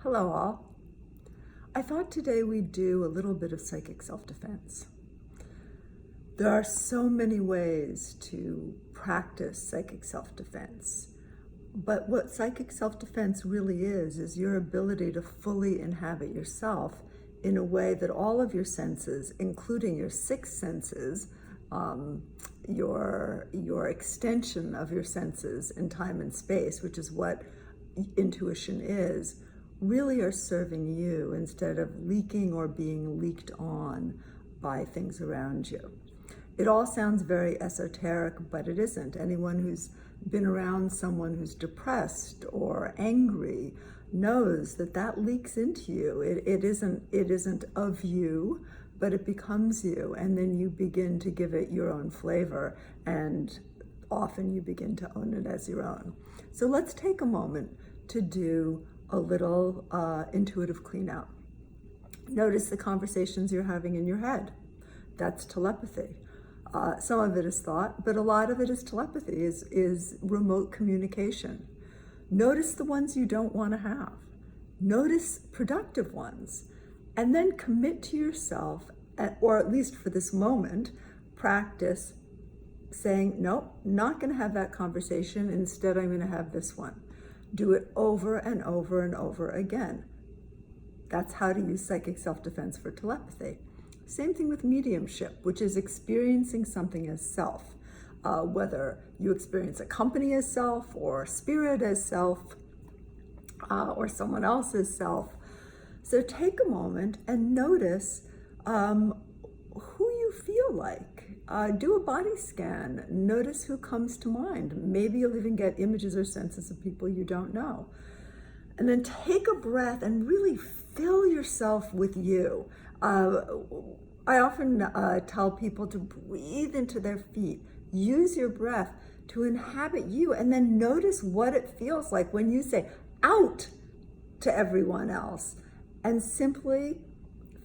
Hello all. I thought today we'd do a little bit of psychic self-defense. There are so many ways to practice psychic self-defense, but what psychic self-defense really is your ability to fully inhabit yourself in a way that all of your senses, including your six senses, your extension of your senses in time and space, which is what intuition is, really are serving you instead of leaking or being leaked on by things around you. It all sounds very esoteric, but it isn't. Anyone who's been around someone who's depressed or angry knows that that leaks into you. It isn't of you, but it becomes you, and then you begin to give it your own flavor, and often you begin to own it as your own. So let's take a moment to do a little intuitive clean out. Notice the conversations you're having in your head. That's telepathy. Some of it is thought, but a lot of it is telepathy, is remote communication. Notice the ones you don't want to have. Notice productive ones, and then commit to yourself, or at least for this moment, practice saying, nope, not going to have that conversation. Instead, I'm going to have this one. Do it over and over and over again. That's how to use psychic self-defense for telepathy. Same thing with mediumship, which is experiencing something as self. Whether you experience a company as self, or spirit as self, or someone else as self. So take a moment and notice who you feel like. Do a body scan. Notice who comes to mind. Maybe you'll even get images or senses of people you don't know. And then take a breath and really fill yourself with you. I often tell people to breathe into their feet. Use your breath to inhabit you, and then notice what it feels like when you say out to everyone else, and simply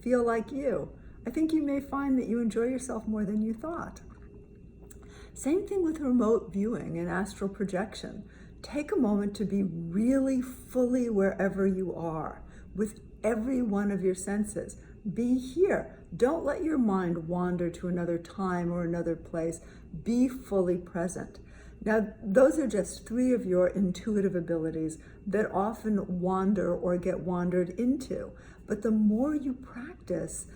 feel like you. I think you may find that you enjoy yourself more than you thought. Same thing with remote viewing and astral projection. Take a moment to be really fully wherever you are, with every one of your senses. Be here. Don't let your mind wander to another time or another place. Be fully present. Now, those are just three of your intuitive abilities that often wander or get wandered into. But the more you practice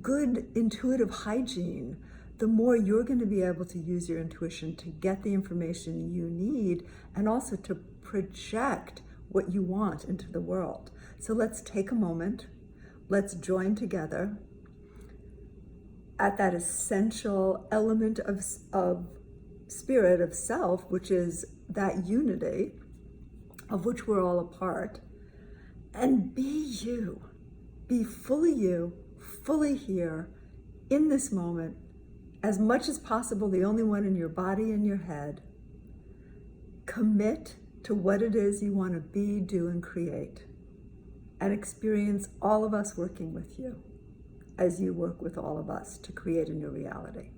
good intuitive hygiene, the more you're going to be able to use your intuition to get the information you need, and also to project what you want into the world. So let's take a moment. Let's join together at that essential element of spirit, of self, which is that unity of which we're all a part, and be you. Be fully you, fully here, in this moment, as much as possible, the only one in your body and your head. Commit to what it is you want to be, do, and create. And experience all of us working with you as you work with all of us to create a new reality.